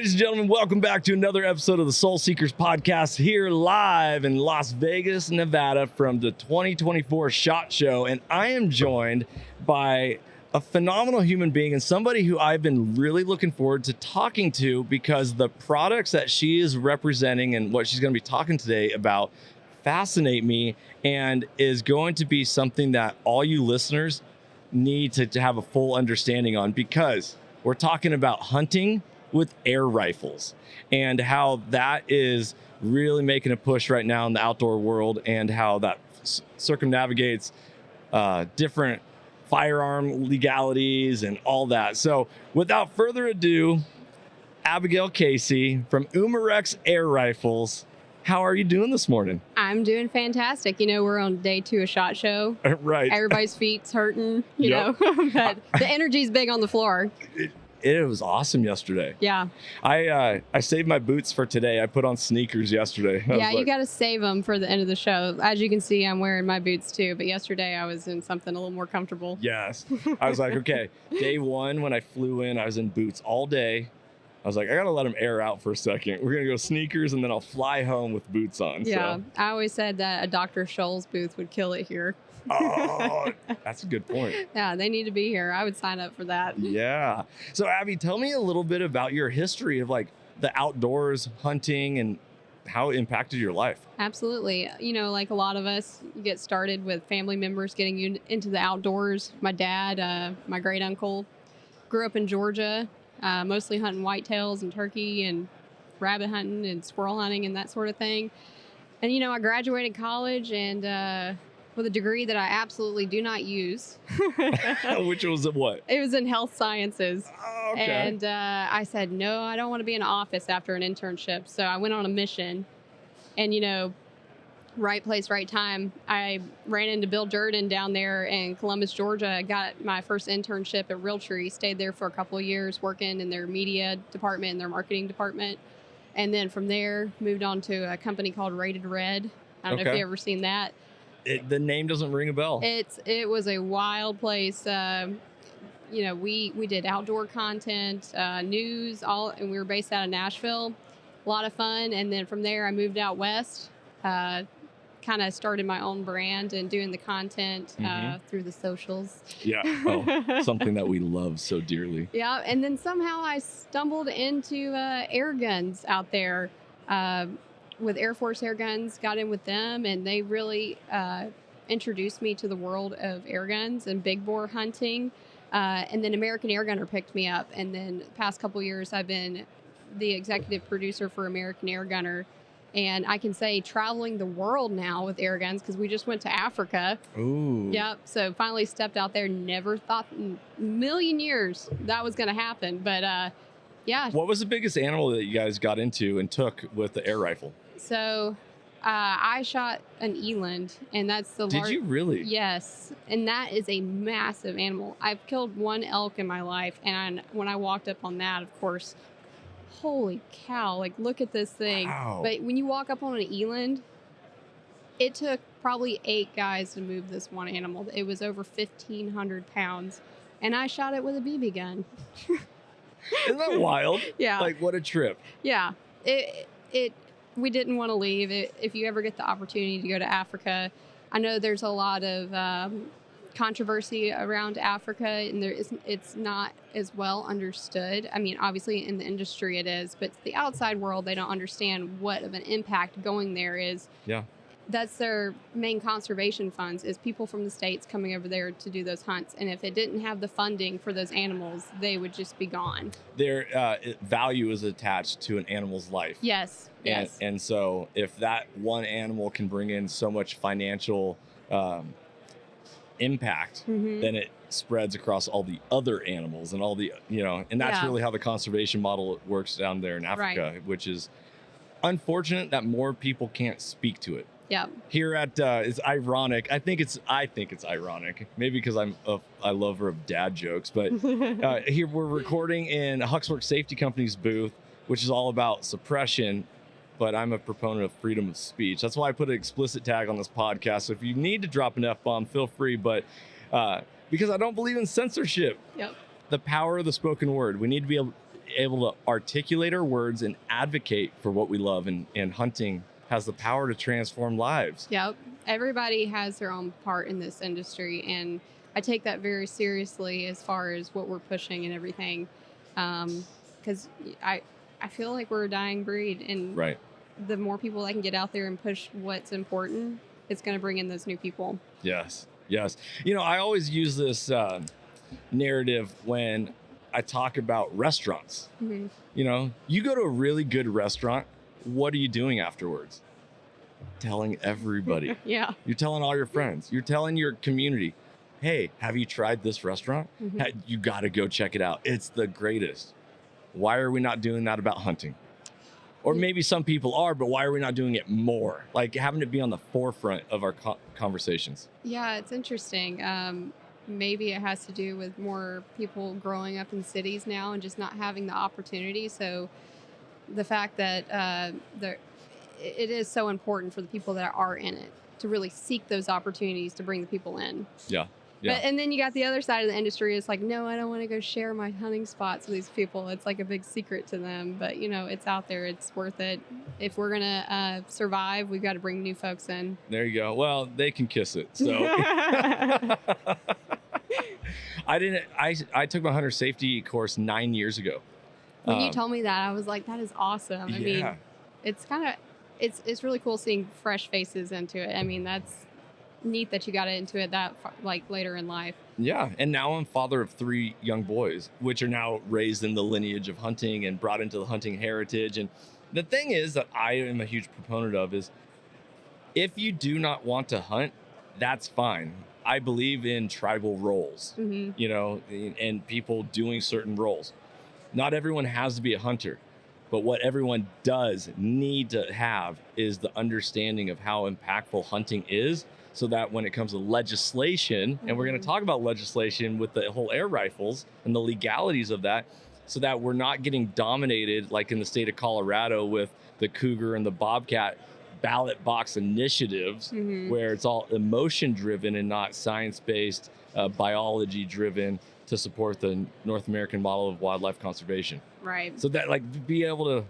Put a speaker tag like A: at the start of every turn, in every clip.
A: Ladies and gentlemen, welcome back to another episode of the Soul Seekers podcast here live in Las Vegas, Nevada from the 2024 SHOT Show. And I am joined by a phenomenal human being and somebody who I've been really looking forward to talking to because the products that she is representing and what she's going to be talking today about fascinate me and is going to be something that all you listeners need to have a full understanding on, because we're talking about hunting with air rifles and how that is really making a push right now in the outdoor world, and how that circumnavigates different firearm legalities and all that. So without further ado, Abigail Casey from Umarex Air Rifles. How are you doing this morning?
B: I'm doing fantastic. You know, we're on day 2 of SHOT Show.
A: Right.
B: Everybody's feet's hurting, you know, but the energy's big on the floor.
A: It was awesome yesterday.
B: Yeah.
A: I saved my boots for today. I put on sneakers yesterday.
B: Yeah, you got to save them for the end of the show. As you can see, I'm wearing my boots too, but yesterday I was in something a little more comfortable.
A: Yes. I was like, okay, day 1 when I flew in, I was in boots all day. I was like, I got to let them air out for a second. We're going to go sneakers and then I'll fly home with boots on.
B: Yeah.
A: So.
B: I always said that a Dr. Scholl's booth would kill it here.
A: Oh, that's a good point.
B: Yeah, they need to be here. I would sign up for that.
A: Yeah. So Abby, tell me a little bit about your history of like the outdoors, hunting, and how it impacted your life.
B: Absolutely. You know, like a lot of us, you get started with family members getting you into the outdoors. My dad, my great uncle, grew up in Georgia, mostly hunting whitetails and turkey and rabbit hunting and squirrel hunting and that sort of thing. And, you know, I graduated college and with a degree that I absolutely do not use.
A: Which was what?
B: It was in health sciences.
A: Oh, okay.
B: And I said, no, I don't want to be in an office after an internship. So I went on a mission. And, you know, right place, right time. I ran into Bill Jordan down there in Columbus, Georgia. I got my first internship at Realtree, stayed there for a couple of years working in their media department and their marketing department. And then from there, moved on to a company called Rated Red. I don't know if you've ever seen that.
A: The name doesn't ring a bell.
B: It was a wild place. You know, we did outdoor content, news, and we were based out of Nashville. A lot of fun. And then from there, I moved out west, kind of started my own brand and doing the content through the socials.
A: Yeah. Oh, something that we love so dearly.
B: Yeah. And then somehow I stumbled into air guns out there. With Air Force air guns, got in with them, and they really introduced me to the world of air guns and big bore hunting. And then American Air Gunner picked me up. And then the past couple years, I've been the executive producer for American Air Gunner. And I can say traveling the world now with air guns, because we just went to Africa.
A: Ooh.
B: Yep. So finally stepped out there. Never thought in a million years that was going to happen. But yeah.
A: What was the biggest animal that you guys got into and took with the air rifle?
B: So I shot an eland, and that's the
A: Did you really?
B: Yes. And that is a massive animal. I've killed one elk in my life, and when I walked up on that, of course, holy cow, like look at this thing.
A: Wow.
B: But when you walk up on an eland, it took probably 8 guys to move this one animal. It was over 1,500 pounds, and I shot it with a BB gun.
A: Isn't that wild?
B: Yeah.
A: Like, what a trip.
B: Yeah. We didn't want to leave. If you ever get the opportunity to go to Africa, I know there's a lot of controversy around Africa, and it's not as well understood. I mean, obviously in the industry it is, but the outside world, they don't understand what of an impact going there is.
A: Yeah.
B: That's their main conservation funds, is people from the States coming over there to do those hunts. And if it didn't have the funding for those animals, they would just be gone.
A: Their value is attached to an animal's life.
B: Yes. Yes.
A: And so if that one animal can bring in so much financial impact, then it spreads across all the other animals and all the, you know, and that's really how the conservation model works down there in Africa, which is unfortunate that more people can't speak to it.
B: Yeah.
A: Here at it's ironic. I think it's ironic. Maybe because I'm a lover of dad jokes, but here we're recording in Huxwork Safety Company's booth, which is all about suppression. But I'm a proponent of freedom of speech. That's why I put an explicit tag on this podcast. So if you need to drop an F-bomb, feel free. But because I don't believe in censorship.
B: Yep.
A: The power of the spoken word. We need to be able. able to articulate our words and advocate for what we love. And hunting has the power to transform lives.
B: Yep. Everybody has their own part in this industry, and I take that very seriously as far as what we're pushing and everything. Because I feel like we're a dying breed, and
A: Right.
B: the more people that can get out there and push what's important, it's going to bring in those new people.
A: Yes. Yes. I always use this narrative when I talk about restaurants.
B: Mm-hmm.
A: You go to a really good restaurant, what are you doing afterwards? Telling everybody.
B: Yeah.
A: You're telling all your friends. You're telling your community, hey, have you tried this restaurant?
B: Mm-hmm.
A: You got to go check it out. It's the greatest. Why are we not doing that about hunting? Or maybe some people are, but why are we not doing it more? Like having it be on the forefront of our conversations.
B: Yeah, it's interesting. Maybe it has to do with more people growing up in cities now and just not having the opportunity. So the fact that it is so important for the people that are in it to really seek those opportunities to bring the people in.
A: Yeah. Yeah.
B: And then you got the other side of the industry. It's like, no, I don't want to go share my hunting spots with these people. It's like a big secret to them. But, it's out there. It's worth it. If we're going to survive, we've got to bring new folks in.
A: There you go. Well, they can kiss it. So I took my hunter safety course 9 years ago.
B: When you told me that, I was like, that is awesome. I mean, it's kind of, it's really cool seeing fresh faces into it. I mean, that's neat that you got into it that later in life.
A: Yeah. And now I'm father of 3 young boys, which are now raised in the lineage of hunting and brought into the hunting heritage. And the thing is that I am a huge proponent of is if you do not want to hunt, that's fine. I believe in tribal roles,
B: Mm-hmm.
A: And people doing certain roles. Not everyone has to be a hunter, but what everyone does need to have is the understanding of how impactful hunting is, so that when it comes to legislation, and we're going to talk about legislation with the whole air rifles and the legalities of that, so that we're not getting dominated like in the state of Colorado with the cougar and the bobcat ballot box initiatives,
B: Mm-hmm.
A: where it's all emotion driven and not science-based, biology driven to support the North American model of wildlife conservation.
B: Right.
A: So that be able to,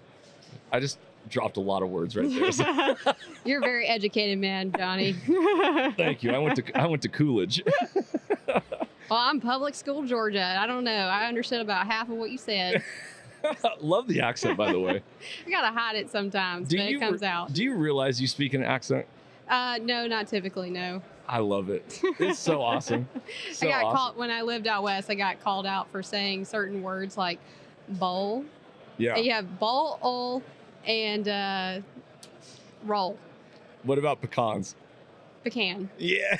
A: I just dropped a lot of words right there. So.
B: You're a very educated man, Johnny.
A: Thank you. I went to Coolidge.
B: Well, I'm public school Georgia. I don't know. I understood about half of what you said.
A: Love the accent, by the way.
B: I gotta hide it sometimes, but it comes out.
A: Do you realize you speak an accent?
B: No, not typically. No.
A: I love it. It's so awesome. So
B: I got
A: awesome.
B: called when I lived out west. I got called out for saying certain words like bowl.
A: Yeah.
B: And you have bowl and roll.
A: What about pecans?
B: Pecan.
A: Yeah.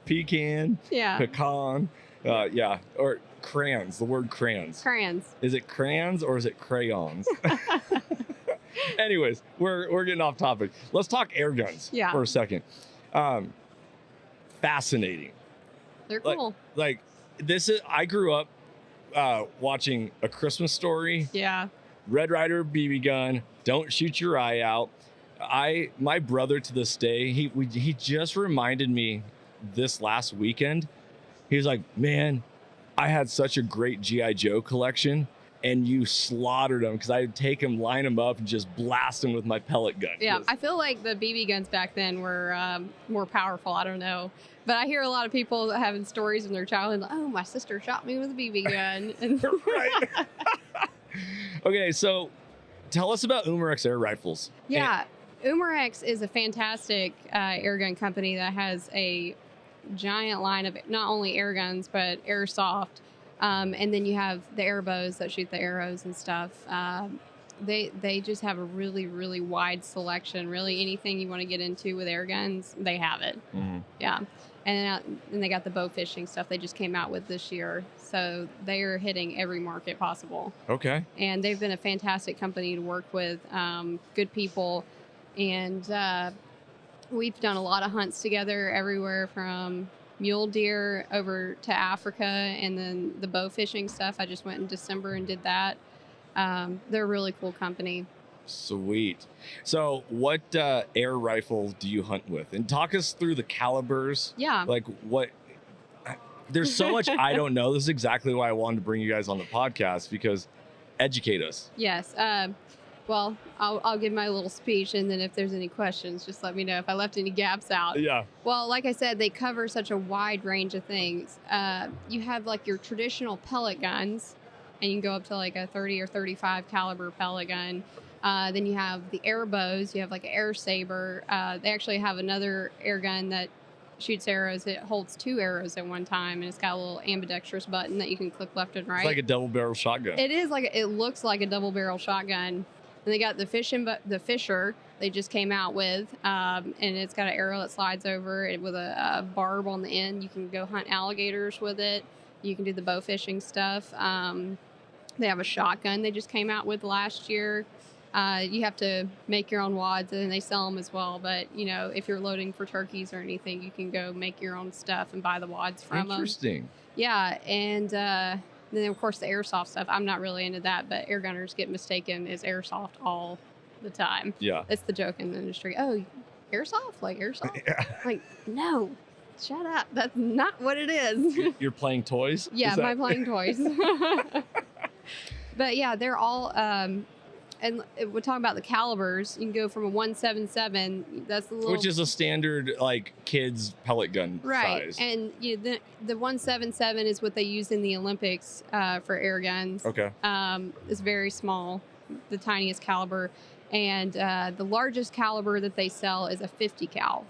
A: Pecan.
B: Yeah.
A: Pecan. Yeah. Or crayons. The word crayons.
B: Crayons.
A: Is it crayons or is it crayons? Anyways, we're getting off topic. Let's talk air guns for a second. Fascinating.
B: They're cool.
A: Like this is. I grew up watching A Christmas Story.
B: Yeah.
A: Red Ryder BB gun. Don't shoot your eye out. My brother to this day, he just reminded me this last weekend. He was like, man, I had such a great G.I. Joe collection, and you slaughtered them because I'd take them, line them up, and just blast them with my pellet gun.
B: Yeah, I feel like the BB guns back then were more powerful. I don't know. But I hear a lot of people having stories in their childhood, like, oh, my sister shot me with a BB gun. And
A: Right. Okay, so tell us about Umarex air rifles.
B: Yeah, Umarex is a fantastic air gun company that has a giant line of not only air guns, but airsoft. And then you have the air bows that shoot the arrows and stuff. They just have a really, really wide selection. Really, anything you want to get into with air guns, they have it.
A: Mm-hmm.
B: Yeah. And they got the bow fishing stuff they just came out with this year. So they are hitting every market possible.
A: Okay.
B: And they've been a fantastic company to work with, good people. And we've done a lot of hunts together everywhere from mule deer over to Africa. And then the bow fishing stuff, I just went in December and did that. They're a really cool company.
A: Sweet. So what air rifle do you hunt with? And talk us through the calibers.
B: Yeah.
A: Like what, there's so much I don't know. This is exactly why I wanted to bring you guys on the podcast, because educate us.
B: Yes. Well, I'll give my little speech, and then if there's any questions, just let me know if I left any gaps out.
A: Yeah.
B: Well, like I said, they cover such a wide range of things. You have like your traditional pellet guns, and you can go up to like a 30 or 35 caliber pellet gun. Then you have the air bows. You have like an air saber. They actually have another air gun that shoots arrows. It holds 2 arrows at one time, and it's got a little ambidextrous button that you can click left and right.
A: It's like a double barrel shotgun.
B: It is like, it looks like a double barrel shotgun. And they got the Fisher they just came out with, and it's got an arrow that slides over it with a barb on the end. You can go hunt alligators with it. You can do the bow fishing stuff. They have a shotgun they just came out with last year. You have to make your own wads, and they sell them as well. But, you know, if you're loading for turkeys or anything, you can go make your own stuff and buy the wads from them.
A: Interesting.
B: Yeah, and then, of course, the airsoft stuff. I'm not really into that, but air gunners get mistaken as airsoft all the time.
A: Yeah.
B: It's the joke in the industry. Oh, airsoft? Like airsoft?
A: Yeah.
B: Like, no, shut up. That's not what it is.
A: You're playing toys?
B: Yeah,
A: Is that-
B: my playing toys. But yeah, they're all, and we're talking about the calibers. You can go from a 177. That's the little,
A: Which is a standard, like, kids pellet gun
B: right.
A: size.
B: And you know, the 177 is what they use in the Olympics for air guns.
A: Okay.
B: It's very small, the tiniest caliber. And the largest caliber that they sell is a 50 cal.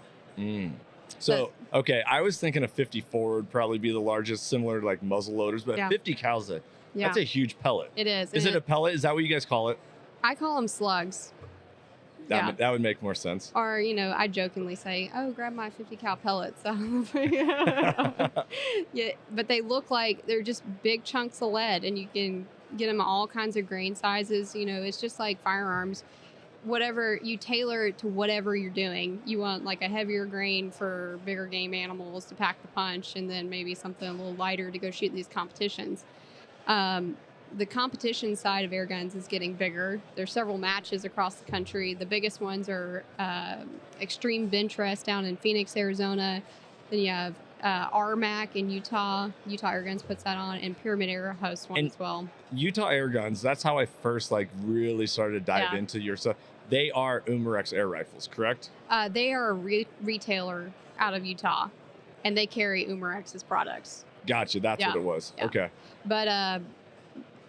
A: So, okay, I was thinking a 54 would probably be the largest, similar to like muzzle loaders, but
B: Yeah.
A: 50 cal's that's a huge pellet.
B: It is.
A: Is
B: And
A: it a pellet? Is that what you guys call it?
B: I call them slugs. Yeah.
A: That would make more sense.
B: Or, you know, I jokingly say, oh, grab my 50 cal pellets. Yeah, but they look like they're just big chunks of lead, and you can get them all kinds of grain sizes. You know, it's just like firearms. Whatever, you tailor it to whatever you're doing. You want like a heavier grain for bigger game animals to pack the punch, and then maybe something a little lighter to go shoot these competitions. The competition side of air guns is getting bigger. There's several matches across the country. The biggest ones are Extreme Bench Rest down in Phoenix, Arizona. Then you have RMAC in Utah. Utah Air Guns puts that on, and Pyramid Air hosts one as well.
A: Utah Air Guns, that's how I first like really started to dive into your stuff. They are Umarex air rifles, correct?
B: They are a retailer out of Utah, and they carry Umarex's products.
A: Gotcha, that's what it was.
B: Yeah.
A: Okay.
B: But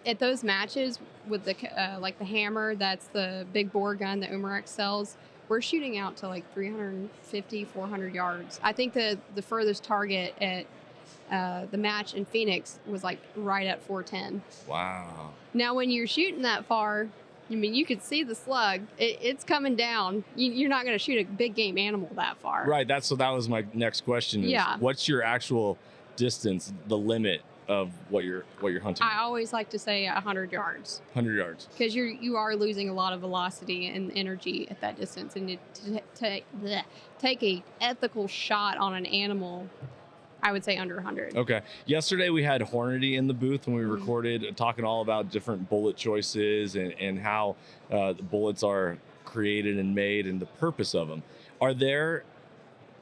B: at those matches with the like the hammer, that's the big bore gun that Umarex sells, we're shooting out to like 350, 400 yards. I think the furthest target at the match in Phoenix was like right at 410.
A: Wow.
B: Now, when you're shooting that far, I mean, you could see the slug. It's coming down. You're not going to shoot a big game animal that far.
A: Right. That was my next question. Is what's your actual distance, the limit of what you're hunting?
B: I always like to say 100 yards.
A: 100 yards.
B: Because you are losing a lot of velocity and energy at that distance, and to take a ethical shot on an animal, I would say under 100.
A: Okay. Yesterday we had Hornady in the booth when we recorded, talking all about different bullet choices and how the bullets are created and made and the purpose of them. Are there,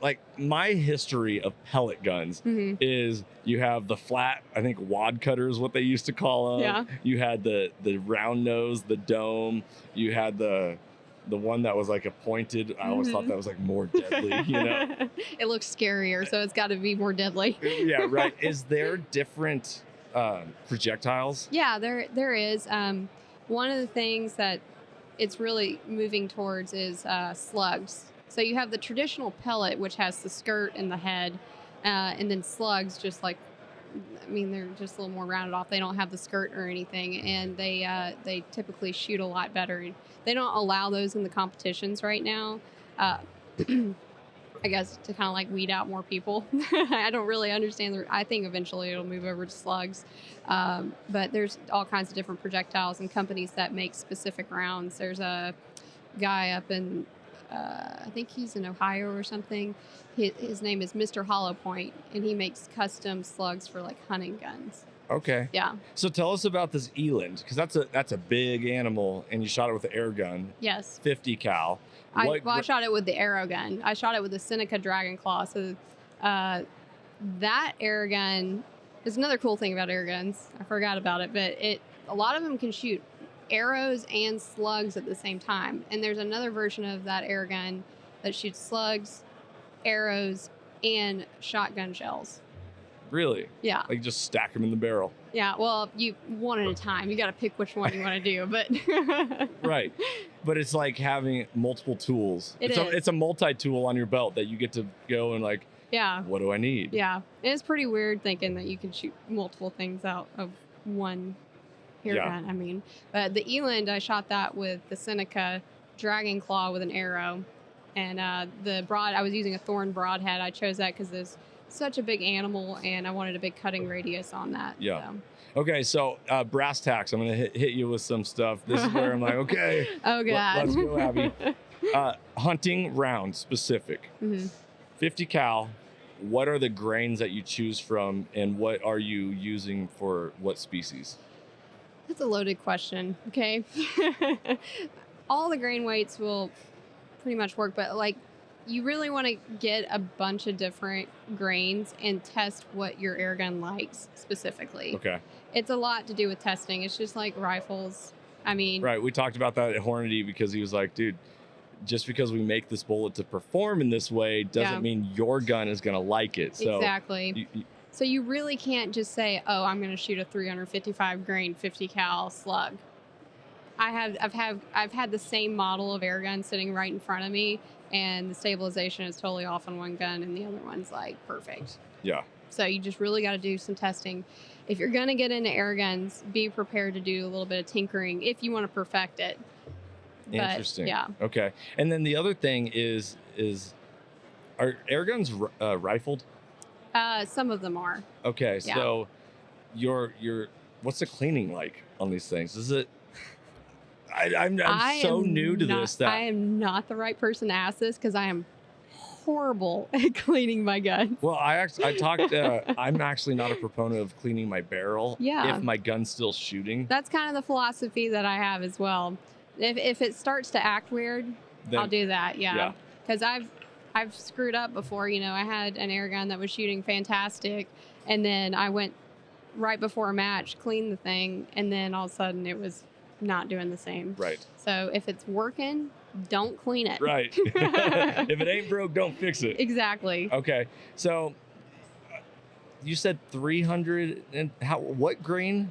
A: like, my history of pellet guns is you have the flat, I think wad cutter is what they used to call them.
B: Yeah.
A: You had the round nose, the dome. You had the one that was like a pointed. I always thought that was like more deadly, you know?
B: It looks scarier, so it's got to be more deadly.
A: Yeah, right. Is there different projectiles?
B: Yeah, there is. One of the things that it's really moving towards is slugs. So you have the traditional pellet, which has the skirt and the head, and then slugs, just like, I mean, they're just a little more rounded off. They don't have the skirt or anything, and they typically shoot a lot better. They don't allow those in the competitions right now. I guess to kind of like weed out more people. I don't really understand. I think eventually it'll move over to slugs. But there's all kinds of different projectiles and companies that make specific rounds. There's a guy up in, I think he's in Ohio or something. His name is Mr. Hollow Point, and he makes custom slugs for like hunting guns.
A: Okay.
B: Yeah.
A: So tell us about this eland, because that's a big animal, and you shot it with an air gun.
B: Yes.
A: 50 cal.
B: I shot it with the arrow gun. I shot it with the Seneca Dragon Claw. So that air gun is another cool thing about air guns. I forgot about it, but a lot of them can shoot arrows and slugs at the same time. And there's another version of that air gun that shoots slugs, arrows, and shotgun shells.
A: Really?
B: Yeah.
A: Like just stack them in the barrel.
B: Yeah. Well, you one at a time. You got to pick which one you want to do. But
A: Right. But it's like having multiple tools. It's a multi-tool on your belt that you get to go and like,
B: yeah.
A: What do I need?
B: Yeah. It's pretty weird thinking that you can shoot multiple things out of one air gun. I mean, but the Eland, I shot that with the Seneca Dragon Claw with an arrow. And I was using a Thorn broadhead. I chose that because there's such a big animal and I wanted a big cutting radius on that.
A: Yeah.
B: So.
A: Okay, so brass tacks. I'm gonna hit you with some stuff. This is where I'm like, okay.
B: Oh God.
A: Let's go, Abby. Hunting round specific. 50 cal. What are the grains that you choose from, and what are you using for what species?
B: That's a loaded question. Okay. All the grain weights will pretty much work, but like you really want to get a bunch of different grains and test what your air gun likes specifically.
A: Okay.
B: It's a lot to do with testing. It's just like rifles. I mean,
A: right. We talked about that at Hornady because he was like, dude, just because we make this bullet to perform in this way doesn't mean your gun is going to like it. So
B: exactly. So you really can't just say, oh, I'm going to shoot a 355 grain 50 cal slug. I've had the same model of air gun sitting right in front of me, and the stabilization is totally off on one gun and the other one's like perfect.
A: Yeah.
B: So you just really got to do some testing. If you're going to get into air guns, be prepared to do a little bit of tinkering if you want to perfect it.
A: Interesting.
B: Yeah.
A: Okay. And then the other thing is are air guns rifled?
B: Some of them are.
A: Okay.
B: Yeah.
A: So your what's the cleaning like on these things? Is it I'm so new to this that
B: I am not the right person to ask this because I am horrible at cleaning my gun.
A: Well, I talked. I'm actually not a proponent of cleaning my barrel.
B: Yeah.
A: If my gun's still shooting.
B: That's kind of the philosophy that I have as well. If it starts to act weird, then I'll do that. Yeah. Because I've screwed up before. You know, I had an air gun that was shooting fantastic, and then I went right before a match, cleaned the thing, and then all of a sudden it was not doing the same.
A: Right.
B: So if it's working, don't clean it.
A: Right. If it ain't broke, don't fix it.
B: Exactly.
A: Okay. So you said 300 and what grain?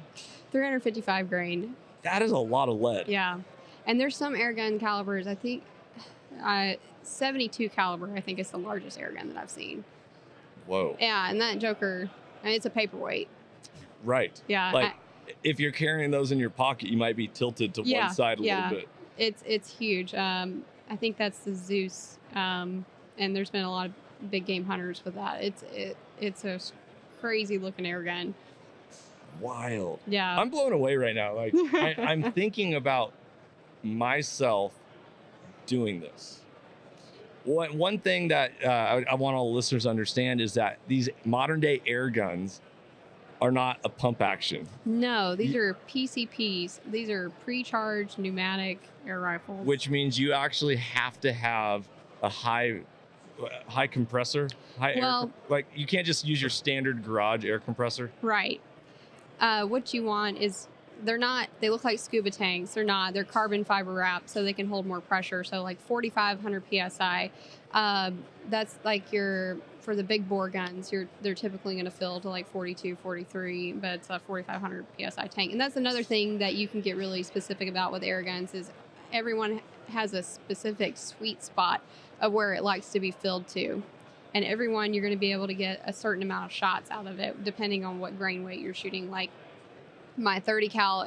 B: 355 grain.
A: That is a lot of lead.
B: Yeah. And there's some air gun calibers, I think 72 caliber, I think is the largest air gun that I've seen.
A: Whoa.
B: Yeah, and that Joker, I mean, it's a paperweight.
A: Right.
B: Yeah.
A: Like if you're carrying those in your pocket, you might be tilted to one side a little bit.
B: It's huge. I think that's the Zeus. And there's been a lot of big game hunters with that. It's a crazy looking air gun.
A: Wild.
B: Yeah.
A: I'm blown away right now. Like I'm thinking about myself doing this. One thing that I want all the listeners to understand is that these modern day air guns are not a pump action.
B: No, these are PCPs. These are pre-charged pneumatic air rifles.
A: Which means you actually have to have a high compressor. Like you can't just use your standard garage air compressor.
B: Right. What you want is they look like scuba tanks. They're carbon fiber wrapped so they can hold more pressure. So like 4,500 PSI, that's like for the big bore guns, they're typically going to fill to like 42, 43, but it's a 4,500 PSI tank. And that's another thing that you can get really specific about with air guns is everyone has a specific sweet spot of where it likes to be filled to. And everyone, you're going to be able to get a certain amount of shots out of it, depending on what grain weight you're shooting. Like my 30 cal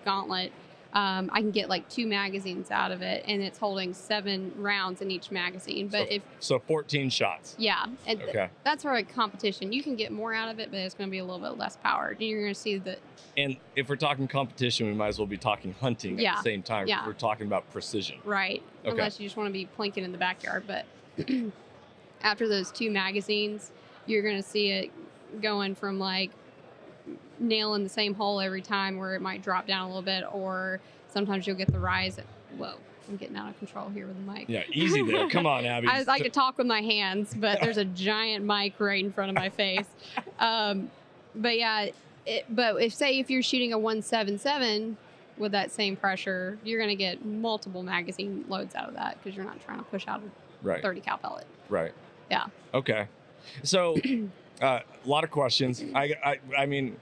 B: gauntlet, I can get like 2 magazines out of it, and it's holding 7 rounds in each magazine. But
A: so 14 shots.
B: Yeah, and
A: okay.
B: That's for a competition. You can get more out of it, but it's going to be a little bit less powered. And you're going to see that.
A: And if we're talking competition, we might as well be talking hunting at the same time.
B: Yeah.
A: We're talking about precision.
B: Right. Okay. Unless you just want to be plinking in the backyard, but. After those 2 magazines, you're going to see it going from like nailing the same hole every time where it might drop down a little bit, or sometimes you'll get the rise. Whoa, I'm getting out of control here with the mic.
A: Yeah, easy there. Come on, Abby.
B: I like to talk with my hands, but there's a giant mic right in front of my face. But yeah, But if you're shooting a 177 with that same pressure, you're going to get multiple magazine loads out of that because you're not trying to push out a 30 cal pellet.
A: Right.
B: Yeah.
A: Okay. So a lot of questions. I mean,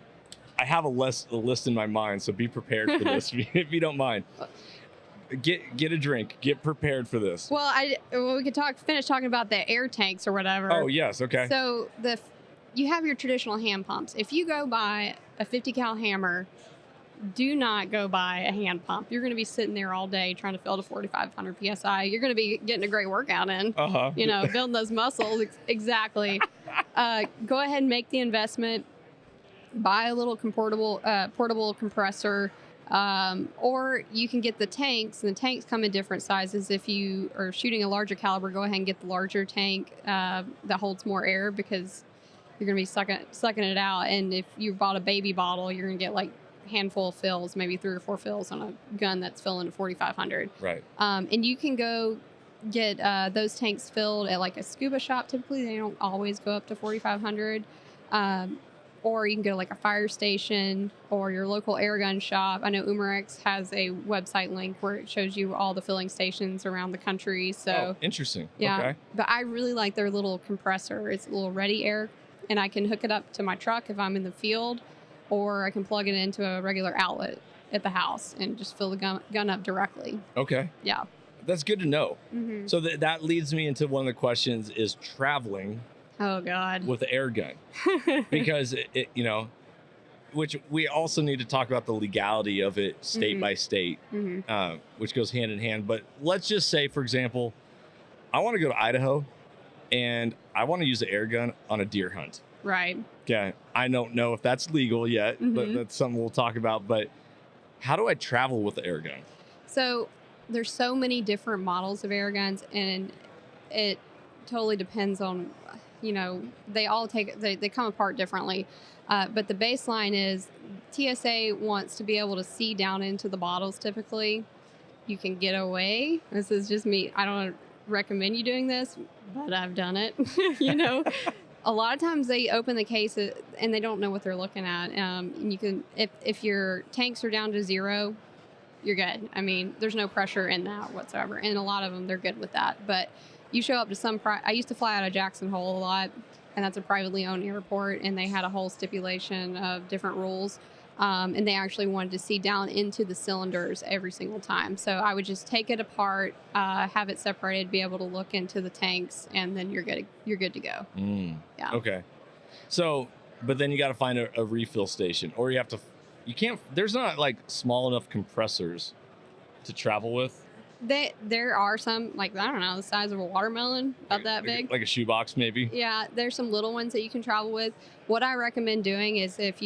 A: I have a list in my mind, so be prepared for this if you don't mind. Get a drink. Get prepared for this.
B: Well, we could finish talking about the air tanks or whatever.
A: Oh yes, okay.
B: So you have your traditional hand pumps. If you go buy a 50 cal hammer, do not go buy a hand pump. You're going to be sitting there all day trying to fill to 4,500 psi. You're going to be getting a great workout in. Building those muscles. Exactly. Go ahead and make the investment. Buy a little portable compressor. Or you can get the tanks, and the tanks come in different sizes. If you are shooting a larger caliber, go ahead and get the larger tank that holds more air, because you're going to be sucking it out. And if you bought a baby bottle, you're going to get like a handful of fills, maybe 3 or 4 fills on a gun that's filling to 4,500.
A: Right.
B: And you can go get those tanks filled at like a scuba shop. Typically, they don't always go up to 4,500. Or you can go to like a fire station or your local air gun shop. I know Umarex has a website link where it shows you all the filling stations around the country. So
A: interesting.
B: Yeah.
A: Okay.
B: But I really like their little compressor. It's a little ready air, and I can hook it up to my truck if I'm in the field, or I can plug it into a regular outlet at the house and just fill the gun up directly.
A: Okay.
B: Yeah.
A: That's good to know.
B: Mm-hmm.
A: So that leads me into one of the questions: is traveling
B: Oh God.
A: with the air gun, because it which we also need to talk about the legality of it state by state, which goes hand in hand. But let's just say, for example, I want to go to Idaho and I want to use the air gun on a deer hunt.
B: Right.
A: Okay. I don't know if that's legal yet, but that's something we'll talk about. But how do I travel with the air gun?
B: So there's so many different models of air guns, and it totally depends on, they all they come apart differently. But the baseline is TSA wants to be able to see down into the bottles. Typically, you can get away. This is just me. I don't recommend you doing this, but I've done it. A lot of times they open the case and they don't know what they're looking at. And you can, if your tanks are down to 0, you're good. I mean, there's no pressure in that whatsoever. And a lot of them, they're good with that. But you show up to I used to fly out of Jackson Hole a lot, and that's a privately owned airport, and they had a whole stipulation of different rules. And they actually wanted to see down into the cylinders every single time. So I would just take it apart, have it separated, be able to look into the tanks, and then you're good to go. Yeah.
A: Okay. So, but then you got to find a refill station, or there's not like small enough compressors to travel with.
B: There are some, like, I don't know, the size of a watermelon, about that big.
A: Like a shoebox, maybe?
B: Yeah, there's some little ones that you can travel with. What I recommend doing is, it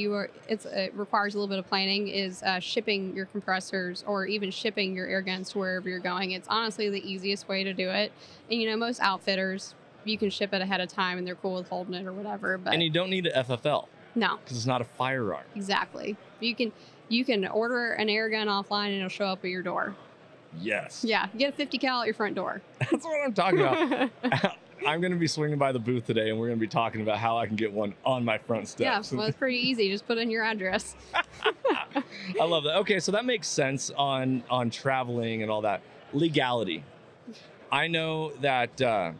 B: requires a little bit of planning, is shipping your compressors or even shipping your air guns to wherever you're going. It's honestly the easiest way to do it. And, most outfitters, you can ship it ahead of time and they're cool with holding it or whatever.
A: And you don't need an FFL.
B: No.
A: Because it's not a firearm.
B: Exactly. You can order an air gun offline and it'll show up at your door.
A: Yes.
B: Yeah, get a 50 cal at your front door.
A: That's what I'm talking about. I'm going to be swinging by the booth today, and we're going to be talking about how I can get one on my front steps.
B: Yeah, well, it's pretty easy. Just put in your address.
A: I love that. Okay, so that makes sense on traveling and all that. Legality. I know that a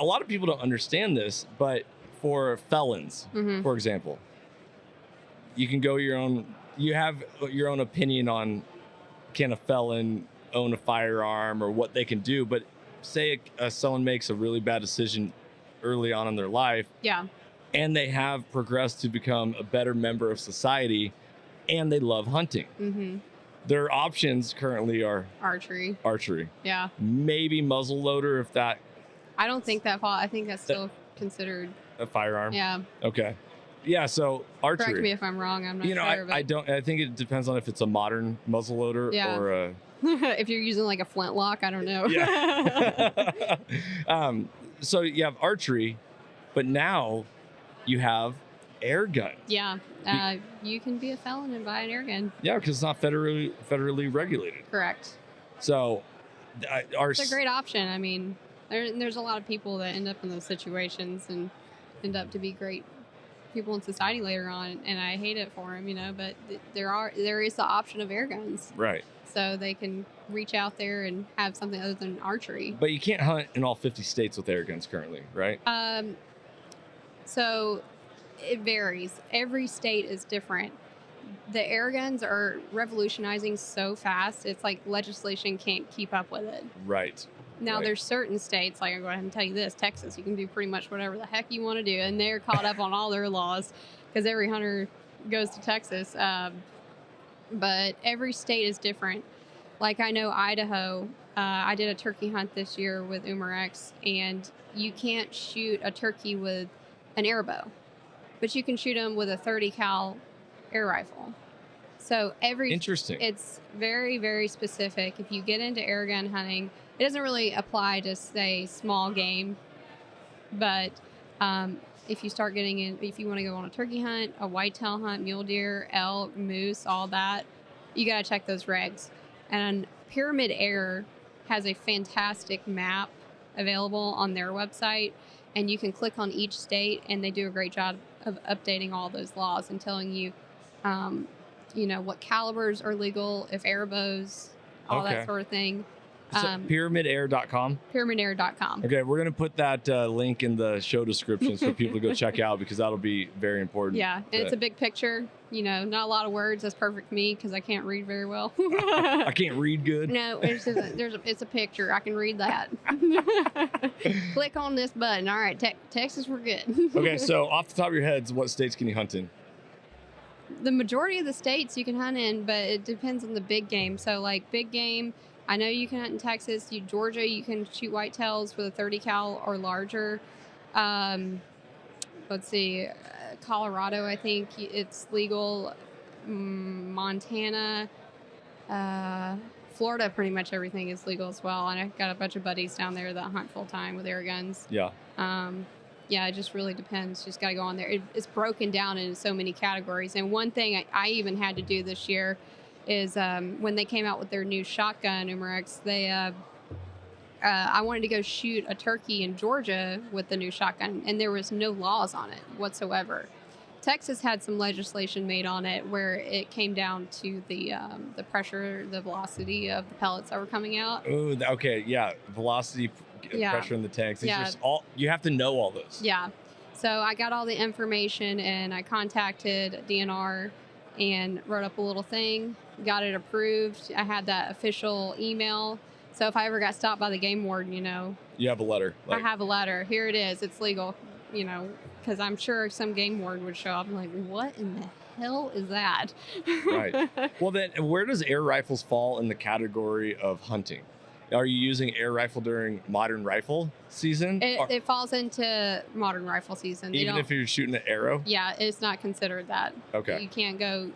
A: lot of people don't understand this, but for felons, for example, you can go you have your own opinion on, can a felon own a firearm or what they can do, but say someone makes a really bad decision early on in their life, and they have progressed to become a better member of society, and they love hunting. Their options currently are
B: archery. Yeah.
A: Maybe muzzleloader, if that.
B: I don't think that. I think that's still considered
A: a firearm.
B: Yeah.
A: Okay. Yeah, so archery.
B: Correct me if I'm wrong. I'm not sure.
A: I don't. I think it depends on if it's a modern muzzleloader or a.
B: If you're using like a flintlock, I don't know.
A: Yeah. So you have archery, but now you have air gun.
B: Yeah. You can be a felon and buy an air gun.
A: Yeah, because it's not federally regulated.
B: Correct.
A: So,
B: it's a great option. I mean, there's a lot of people that end up in those situations and end up to be great people in society later on, and I hate it for them, but there is the option of air guns.
A: Right.
B: So they can reach out there and have something other than archery.
A: But you can't hunt in all 50 states with air guns currently, right?
B: So it varies. Every state is different. The air guns are revolutionizing so fast, it's like legislation can't keep up with it.
A: Right.
B: Now, there's certain states, like I'll go ahead and tell you this, Texas, you can do pretty much whatever the heck you want to do, and they're caught up on all their laws because every hunter goes to Texas. But every state is different. Like I know Idaho, I did a turkey hunt this year with Umarex, and you can't shoot a turkey with an arrow, but you can shoot them with a 30 cal air rifle. So
A: Interesting.
B: It's very, very specific. If you get into air gun hunting, it doesn't really apply to, say, small game, but if you start getting in, if you want to go on a turkey hunt, a whitetail hunt, mule deer, elk, moose, all that, you got to check those regs. And Pyramid Air has a fantastic map available on their website, and you can click on each state, and they do a great job of updating all those laws and telling you, what calibers are legal, if air bows, all that sort of thing.
A: So pyramidair.com?
B: Pyramidair.com.
A: Okay, we're going to put that link in the show description for people to go check out, because that'll be very important.
B: Yeah, and it's a big picture, not a lot of words. That's perfect for me because I can't read very well.
A: I can't read good.
B: No, it's a picture. I can read that. Click on this button. All right, Texas, we're good.
A: Okay, so off the top of your heads, what states can you hunt in?
B: The majority of the states you can hunt in, but it depends on the big game. So like big game, I know you can hunt in Texas. Georgia, you can shoot whitetails with a 30 cal or larger. Let's see, Colorado, I think it's legal. Montana, Florida, pretty much everything is legal as well. And I've got a bunch of buddies down there that hunt full time with air guns.
A: Yeah.
B: Yeah, it just really depends. Just got to go on there. It's broken down into so many categories. And one thing I even had to do this year is when they came out with their new shotgun, Umarex, I wanted to go shoot a turkey in Georgia with the new shotgun, and there was no laws on it whatsoever. Texas had some legislation made on it where it came down to the pressure, the velocity of the pellets that were coming out.
A: Oh, okay, yeah, velocity, pressure in the tanks. These are you have to know all those.
B: Yeah. So I got all the information, and I contacted DNR and wrote up a little thing, got it approved. I had that official email. So if I ever got stopped by the game warden,
A: You have a letter.
B: I have a letter. Here it is. It's legal, because I'm sure some game warden would show up and like, what in the hell is that?
A: Right. Well, then where does air rifles fall in the category of hunting? Are you using air rifle during modern rifle season?
B: It falls into modern rifle season.
A: Even if you're shooting an arrow?
B: Yeah, it's not considered that.
A: Okay.
B: You can't go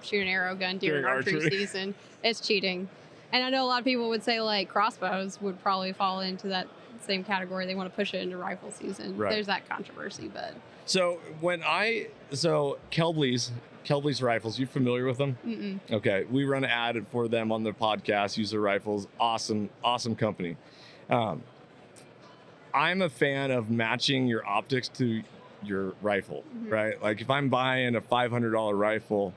B: shoot an arrow gun during archery season. It's cheating. And I know a lot of people would say like crossbows would probably fall into that same category. They want to push it into rifle season.
A: Right.
B: There's that controversy, but.
A: So Kelbly's rifles, you familiar with them?
B: Mm-mm.
A: Okay, we run an ad for them on the podcast. Use their rifles, awesome company. I'm a fan of matching your optics to your rifle, right? Like if I'm buying a $500 rifle,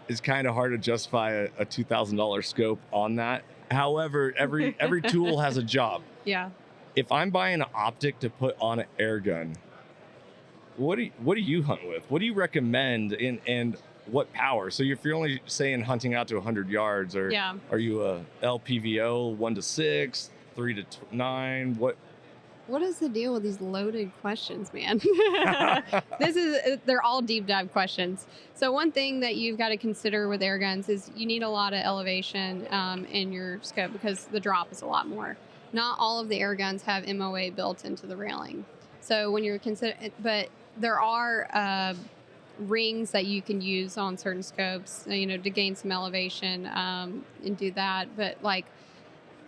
A: it's kind of hard to justify a $2,000 scope on that. However, every tool has a job.
B: Yeah.
A: If I'm buying an optic to put on an air gun, what do you hunt with? What do you recommend and what power? So if you're only saying hunting out to 100 yards, or are you a LPVO 1 to 6, 3 to 9?
B: What is the deal with these loaded questions, man? They're all deep dive questions. So one thing that you've got to consider with air guns is you need a lot of elevation in your scope because the drop is a lot more. Not all of the air guns have MOA built into the railing. So when you're but there are rings that you can use on certain scopes, to gain some elevation and do that. But like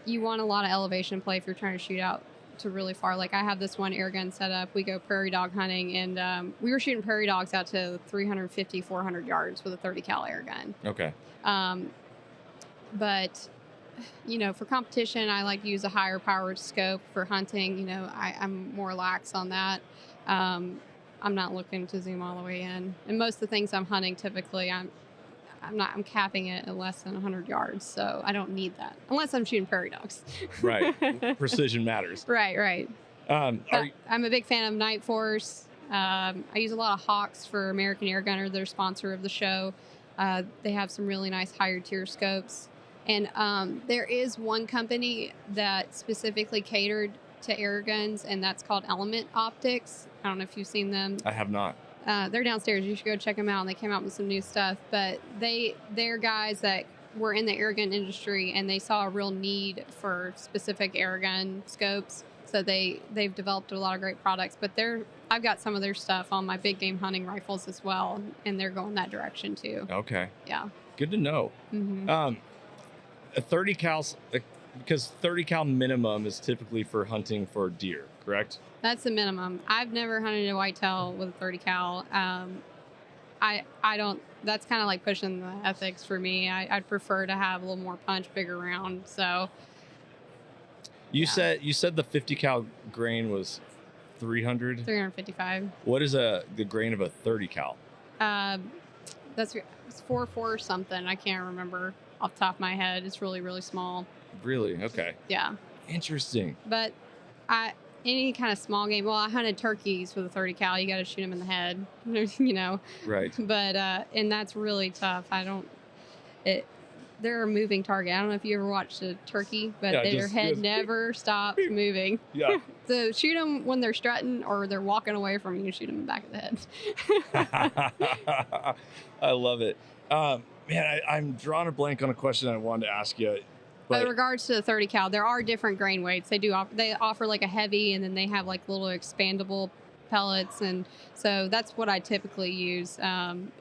B: you want a lot of elevation play if you're trying to shoot out to really far. Like I have this one air gun set up. We go prairie dog hunting, and we were shooting prairie dogs out to 350, 400 yards with a 30 cal air gun.
A: Okay.
B: But for competition, I like to use a higher powered scope. For hunting, I'm more lax on that. I'm not looking to zoom all the way in. And most of the things I'm hunting, typically, I'm capping it at less than 100 yards. So I don't need that unless I'm shooting prairie dogs.
A: Right. Precision matters.
B: Right.
A: I'm
B: I'm a big fan of Night Force. I use a lot of Hawks for American Air Gunner. They're sponsor of the show. They have some really nice higher tier scopes. And there is one company that specifically catered to air guns, and that's called Element Optics. I don't know if you've seen them.
A: I have not.
B: They're downstairs. You should go check them out. And they came out with some new stuff. But they're guys that were in the air gun industry, and they saw a real need for specific air gun scopes. So they've developed a lot of great products. But I've got some of their stuff on my big game hunting rifles as well, and they're going that direction too.
A: Okay.
B: Yeah.
A: Good to know.
B: Mm-hmm.
A: A 30 cal, because 30 cal minimum is typically for hunting for deer, correct?
B: That's the minimum. I've never hunted a whitetail with a 30 cal. I don't. That's kind of like pushing the ethics for me. I'd prefer to have a little more punch, bigger round. So.
A: You said the 50 cal grain was 300.
B: 355.
A: What is the grain of a 30 cal?
B: It's 4.4 something. I can't remember off the top of my head. It's really, really small.
A: Really? Okay.
B: Yeah.
A: Interesting.
B: But any kind of small game. Well, I hunted turkeys with a 30 cal. You got to shoot them in the head, you know.
A: Right.
B: But and that's really tough. They're a moving target. I don't know if you ever watched a turkey, but their head never stops moving. Yeah. So shoot them when they're strutting or they're walking away from you. Shoot them in the back of the head.
A: I love it. Man, I'm drawing a blank on a question I wanted to ask you.
B: But in regards to the 30 cal, there are different grain weights. They offer like a heavy, and then they have like little expandable pellets, and so that's what I typically use.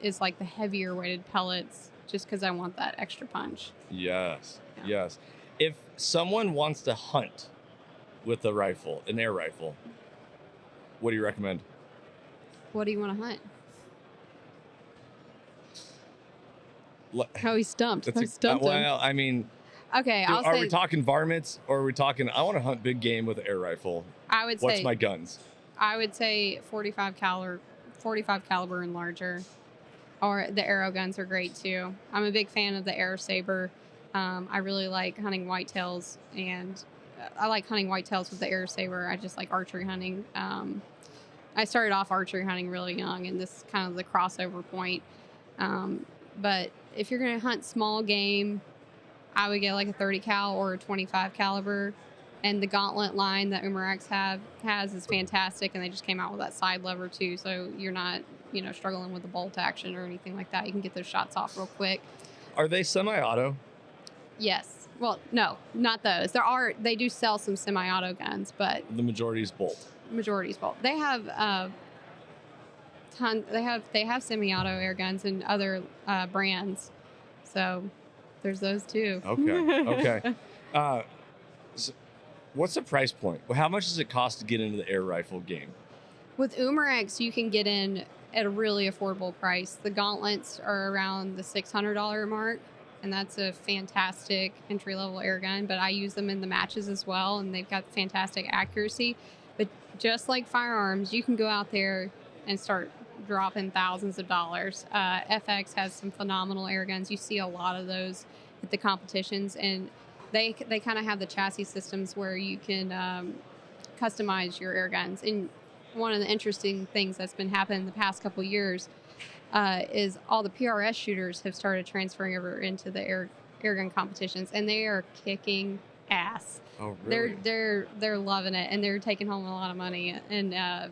B: Is like the heavier weighted pellets, just because I want that extra punch.
A: Yes.
B: Yeah.
A: Yes. If someone wants to hunt with a rifle, an air rifle, what do you recommend?
B: What do you want to hunt? Oh, he's stumped. I stumped him.
A: Well, I mean,
B: okay.
A: Are we talking varmints, or are we talking? I want to hunt big game with an air rifle.
B: I would say.
A: What's my guns?
B: I would say 45 caliber and larger, or the arrow guns are great too. I'm a big fan of the Air Saber. I really like hunting whitetails, and I like hunting whitetails with the Air Saber. I just like archery hunting. I started off archery hunting really young, and this is kind of the crossover point. But if you're going to hunt small game, I would get like a 30 cal or a 25 caliber. And the gauntlet line that Umarex has is fantastic, and they just came out with that side lever too, so you're not, struggling with the bolt action or anything like that. You can get those shots off real quick.
A: Are they semi-auto?
B: Yes. Well, no, not those. They do sell some semi-auto guns, but
A: the majority is bolt.
B: They have They have semi-auto air guns and other brands, so there's those too.
A: Okay. So what's the price point? How much does it cost to get into the air rifle game?
B: With Umarex, you can get in at a really affordable price. The gauntlets are around the $600 mark, and that's a fantastic entry-level air gun, but I use them in the matches as well, and they've got fantastic accuracy. But just like firearms, you can go out there and start dropping thousands of dollars. FX has some phenomenal air guns. You see a lot of those at the competitions, and they kind of have the chassis systems where you can customize your air guns. And one of the interesting things that's been happening the past couple years is all the PRS shooters have started transferring over into the air gun competitions, and they are kicking ass.
A: Oh, really?
B: They're loving it, and they're taking home a lot of money. And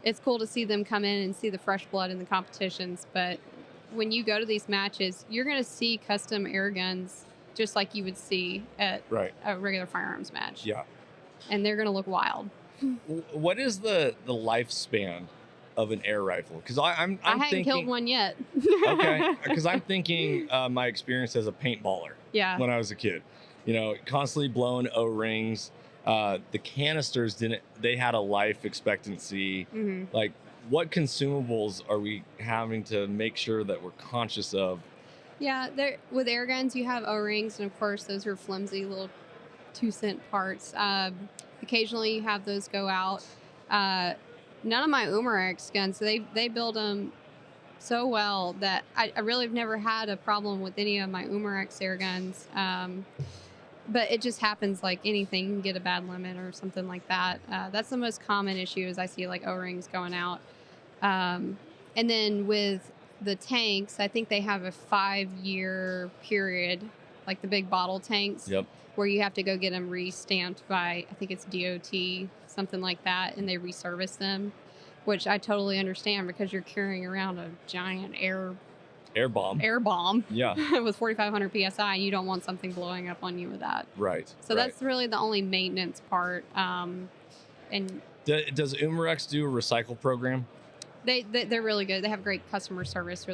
B: it's cool to see them come in and see the fresh blood in the competitions. But when you go to these matches, you're going to see custom air guns just like you would see at a regular firearms match.
A: Yeah.
B: And they're going to look wild.
A: What is the lifespan of an air rifle? Because I
B: haven't killed one yet.
A: Okay. Because I'm thinking my experience as a paintballer.
B: Yeah.
A: When I was a kid, constantly blowing O-rings. The canisters they had a life expectancy.
B: Mm-hmm.
A: Like, what consumables are we having to make sure that we're conscious of?
B: Yeah, with air guns, you have O-rings, and of course, those are flimsy little 2-cent parts. Occasionally, you have those go out. none of my Umarex guns, they build them so well that I really have never had a problem with any of my Umarex air guns. But it just happens like anything. You can get a bad limit or something like that. That's the most common issue is I see like O-rings going out. And then with the tanks, I think they have a 5-year period, like the big bottle tanks,
A: Yep.
B: where you have to go get them re-stamped by, I think it's DOT, something like that, and they reservice them, which I totally understand because you're carrying around a giant air bomb
A: Yeah.
B: with 4,500 psi, and you don't want something blowing up on you with that.
A: Right.
B: So that's really the only maintenance part. And
A: does Umarex do a recycle program?
B: They're really good. They have great customer service.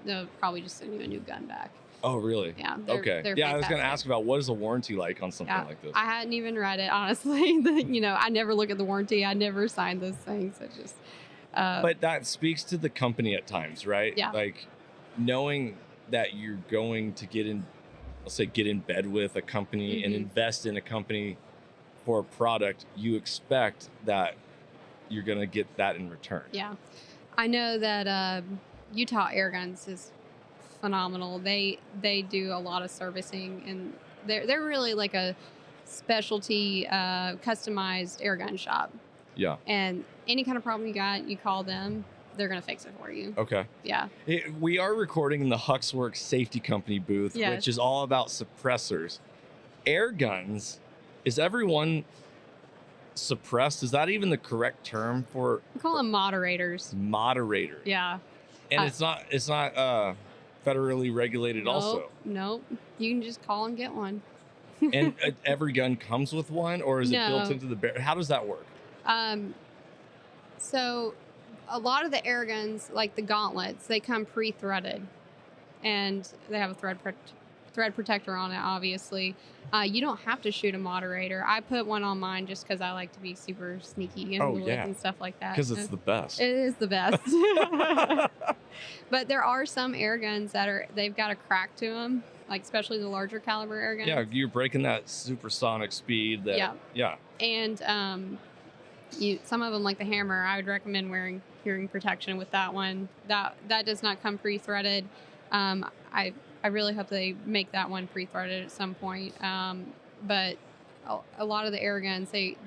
B: They'll probably just send you a new gun back.
A: Oh, really?
B: Yeah.
A: Okay.
B: They're
A: yeah, I was going to
B: fantastic.
A: ask about what is a warranty like on something like this?
B: I hadn't even read it, honestly. I never look at the warranty. I never sign those things. It just.
A: But that speaks to the company at times, right?
B: Yeah.
A: Like knowing that you're going to get in bed with a company and invest in a company for a product, you expect that you're going to get that in return.
B: Yeah. I know that Utah Air Guns is phenomenal. They do a lot of servicing, and they're really like a specialty customized air gun shop.
A: Yeah.
B: And any kind of problem you got, you call them, they're going to fix it for you.
A: Okay.
B: Yeah.
A: We are recording in the Huxworks Safety Company booth,
B: Yes.
A: which is all about suppressors. Air guns, is everyone suppressed? Is that even the correct term for?
B: We call them moderators.
A: Moderator.
B: Yeah.
A: And it's not federally regulated also.
B: Nope. You can just call and get one.
A: And every gun comes with one, or is it built into the barrel? How does that work?
B: So a lot of the air guns, like the gauntlets, they come pre-threaded, and they have a thread protector on it, obviously. You don't have to shoot a moderator. I put one on mine just because I like to be super sneaky and stuff like that.
A: Because it's the best.
B: It is the best. But there are some air guns they've got a crack to them, like especially the larger caliber air guns.
A: Yeah, you're breaking that supersonic speed. Yeah.
B: And some of them, like the hammer, I would recommend wearing hearing protection with that one. That does not come pre-threaded. I really hope they make that one pre-threaded at some point. But a lot of the air guns, you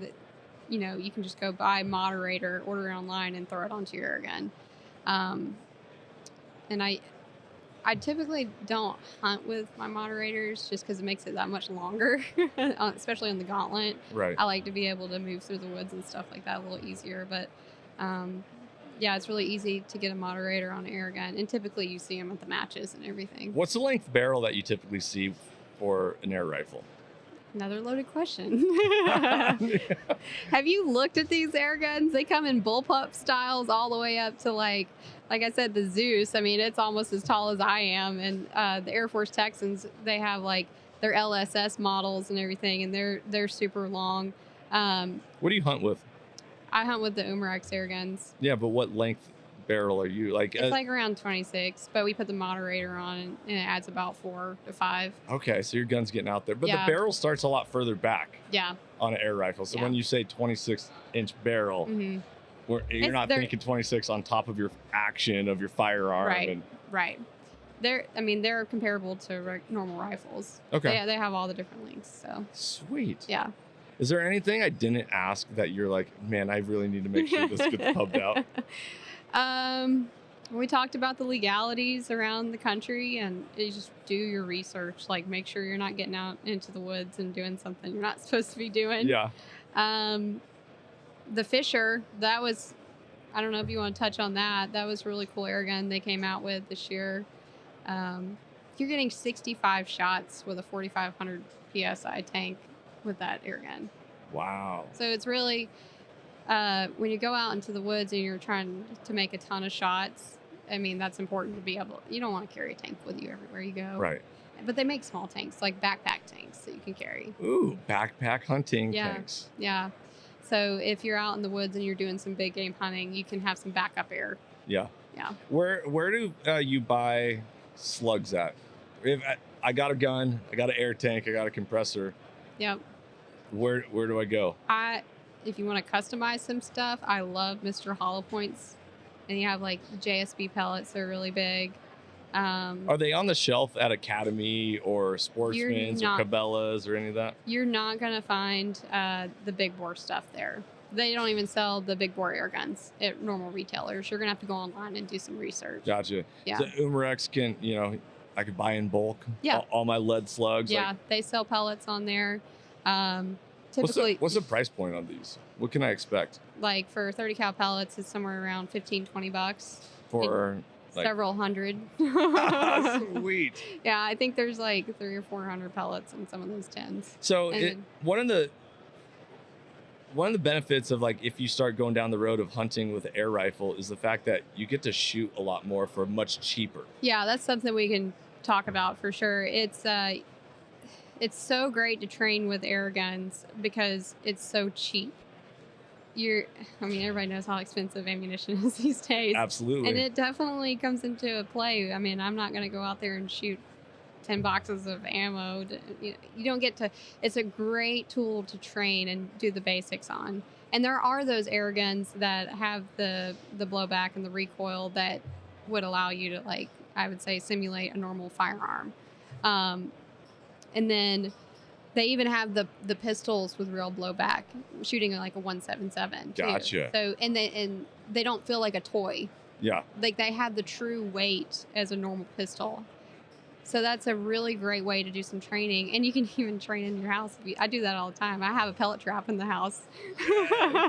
B: can just go buy moderator, order it online, and throw it onto your air gun. And I typically don't hunt with my moderators just because it makes it that much longer, especially on the gauntlet.
A: Right.
B: I like to be able to move through the woods and stuff like that a little easier. But yeah, it's really easy to get a moderator on an air gun. And typically you see them at the matches and everything.
A: What's the length barrel that you typically see for an air rifle?
B: Another loaded question. Have you looked at these air guns? They come in bullpup styles all the way up to like I said, the Zeus. I mean, it's almost as tall as I am. And the Air Force Texans, they have like their LSS models and everything, and they're super long.
A: What do you hunt with?
B: I hunt with the Umarex air guns.
A: Yeah, but what length barrel are you like?
B: It's like around 26, but we put the moderator on, and it adds about 4 to 5.
A: Okay, so your gun's getting out there, but the barrel starts a lot further back.
B: Yeah.
A: On an air rifle. So when you say 26-inch barrel, you're not thinking 26 on top of your action of your firearm.
B: Right. Right. They're comparable to normal rifles.
A: Okay.
B: They have all the different lengths. So
A: sweet.
B: Yeah.
A: Is there anything I didn't ask that you're like, man, I really need to make sure this gets pubbed out?
B: We talked about the legalities around the country, and you just do your research. Like, make sure you're not getting out into the woods and doing something you're not supposed to be doing.
A: Yeah.
B: The Fisher, that was, I don't know if you want to touch on that. That was a really cool air gun they came out with this year. You're getting 65 shots with a 4,500 PSI tank with that air gun.
A: Wow.
B: So it's really, when you go out into the woods and you're trying to make a ton of shots, I mean, that's important to be able, you don't want to carry a tank with you everywhere you go.
A: Right.
B: But they make small tanks, like backpack tanks that you can carry.
A: Ooh, backpack hunting tanks.
B: Yeah. So if you're out in the woods and you're doing some big game hunting, you can have some backup air.
A: Yeah.
B: Yeah.
A: Where do you buy slugs at? If I got a gun, I got an air tank, I got a compressor.
B: Yep.
A: Where do I go?
B: if you want to customize some stuff, I love Mr. Hollow Points. And you have like JSB pellets, they're really big.
A: Are they on the shelf at Academy or Sportsman's or
B: not-
A: Cabela's or any of that?
B: You're not going to find the big bore stuff there. They don't even sell the big bore air guns at normal retailers. You're going to have to go online and do some research.
A: Gotcha.
B: Yeah.
A: So Umarex can, I could buy in bulk.
B: Yeah.
A: All my lead slugs.
B: Yeah, they sell pellets on there. Typically,
A: What's the price point on these? What can I expect?
B: like for 30 cal pellets, it's somewhere around $15-$20
A: For
B: several hundred.
A: sweet.
B: Yeah, I think there's like 300 or 400 pellets in some of those tins.
A: So
B: And
A: one of the benefits of like if you start going down the road of hunting with an air rifle is the fact that you get to shoot a lot more for much cheaper.
B: Yeah, that's something we can talk about for sure. It's so great to train with air guns because it's so cheap. Everybody knows how expensive ammunition is these days.
A: Absolutely.
B: And it definitely comes into play. I mean, I'm not going to go out there and shoot 10 boxes of ammo. You don't get to. It's a great tool to train and do the basics on. And there are those air guns that have the blowback and the recoil that would allow you to, like, I would say, simulate a normal firearm. And then they even have the pistols with real blowback, shooting like a 177. too.
A: Gotcha.
B: So and they don't feel like a toy.
A: Yeah.
B: Like they have the true weight as a normal pistol. So that's a really great way to do some training, and you can even train in your house. I do that all the time. I have a pellet trap in the house.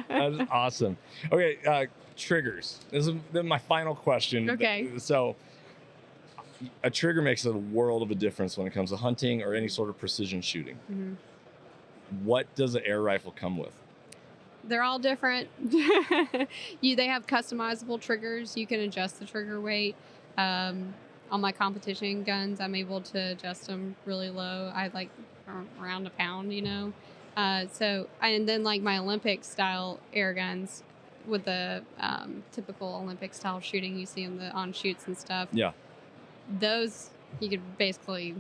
A: That's awesome. Okay, triggers. This is my final question.
B: Okay.
A: So a trigger makes a world of a difference when it comes to hunting or any sort of precision shooting.
B: Mm-hmm.
A: What does an air rifle come with?
B: They're all different. They have customizable triggers. You can adjust the trigger weight. On my competition guns, I'm able to adjust them really low. I like around a pound, and then like my Olympic style air guns with the typical Olympic style shooting you see on shoots and stuff.
A: Yeah.
B: Those you could basically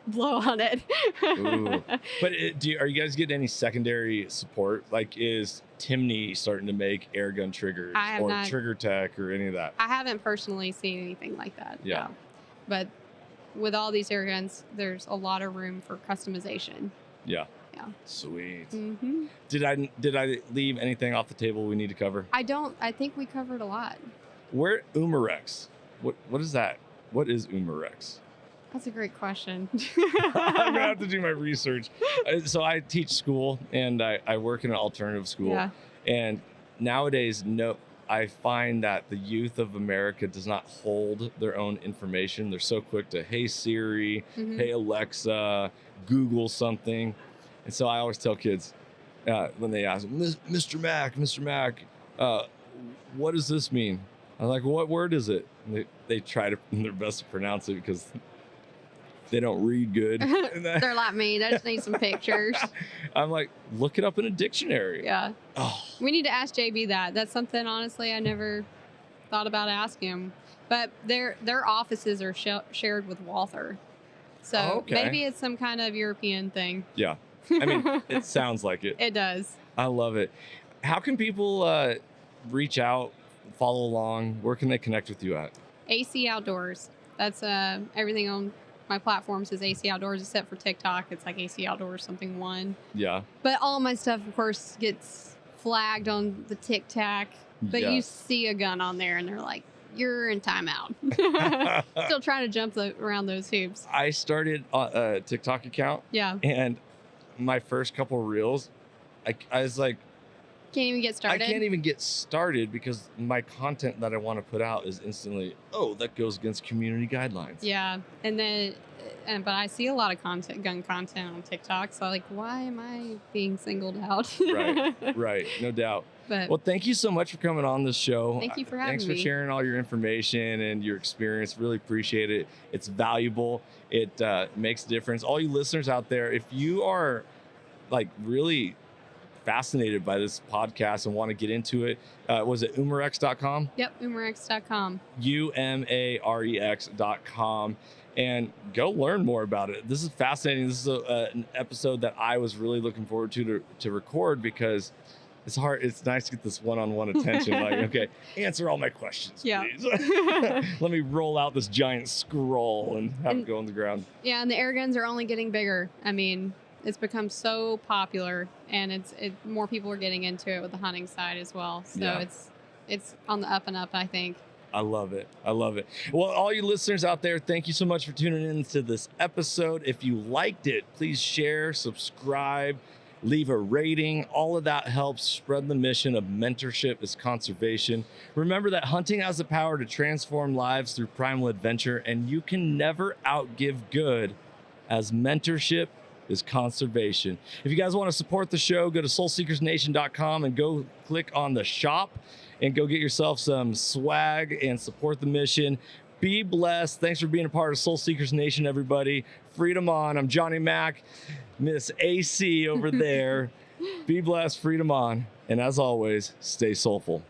B: blow on it.
A: Ooh. But are you guys getting any secondary support? Like, is Timney starting to make air gun triggers or Trigger Tech or any of that?
B: I haven't personally seen anything like that.
A: Yeah.
B: No. But with all these air guns, there's a lot of room for customization.
A: Yeah.
B: Yeah.
A: Sweet.
B: Mm-hmm.
A: Did I leave anything off the table we need to cover?
B: I think we covered a lot.
A: Where Umarex? What is that? What is Umarex?
B: That's a great question.
A: I'm gonna have to do my research. So I teach school and I work in an alternative school.
B: Yeah.
A: And nowadays, I find that the youth of America does not hold their own information. They're so quick to, hey Siri,
B: Mm-hmm.
A: hey Alexa, Google something. And so I always tell kids when they ask, Mr. Mac, what does this mean? I'm like, well, what word is it? And they try their best to pronounce it because they don't read good.
B: They're like me. They just need some pictures.
A: I'm like, look it up in a dictionary.
B: Yeah.
A: Oh.
B: We need to ask JB that. That's something, honestly, I never thought about asking him. But their offices are shared with Walther. So maybe it's some kind of European thing.
A: Yeah. I mean, it sounds like it.
B: It does.
A: I love it. How can people reach out, follow along? Where can they connect with you at?
B: AC Outdoors. That's everything on my platforms is AC Outdoors, except for TikTok. It's like AC Outdoors something one.
A: Yeah.
B: But all my stuff, of course, gets flagged on the TikTok. But you see a gun on there, and they're like, "You're in timeout." Still trying to jump around those hoops.
A: I started a TikTok account.
B: Yeah.
A: And my first couple reels, I was like,
B: Can't even get started.
A: I can't even get started because my content that I want to put out is instantly, that goes against community guidelines.
B: Yeah. And then, but I see a lot of gun content on TikTok. So like, why am I being singled out?
A: Right. No doubt.
B: But
A: well, thank you so much for coming on this show.
B: Thank you for having me.
A: Thanks for sharing all your information and your experience. Really appreciate it. It's valuable. It makes a difference. All you listeners out there, if you are like really fascinated by this podcast and want to get into it, was it umarex.com?
B: Yep, umarex.com.
A: umarex.com. and go learn more about it. This is fascinating. This is an episode that I was really looking forward to record, because it's hard. It's nice to get this one-on-one attention. Like, okay, answer all my questions, please. Let me roll out this giant scroll and have it go on the ground.
B: Yeah, and the air guns are only getting bigger. I mean, it's become so popular, and more people are getting into it with the hunting side as well. So it's on the up and up, I think.
A: I love it. I love it. Well, all you listeners out there, thank you so much for tuning in to this episode. If you liked it, please share, subscribe, leave a rating. All of that helps spread the mission of mentorship is conservation. Remember that hunting has the power to transform lives through primal adventure, and you can never outgive good, as mentorship is conservation. If you guys want to support the show, go to soulseekersnation.com and go click on the shop and go get yourself some swag and support the mission. Be blessed. Thanks for being a part of Soul Seekers Nation, everybody. Freedom on. I'm Johnny Mack, Miss AC over there. Be blessed. Freedom on. And as always, stay soulful.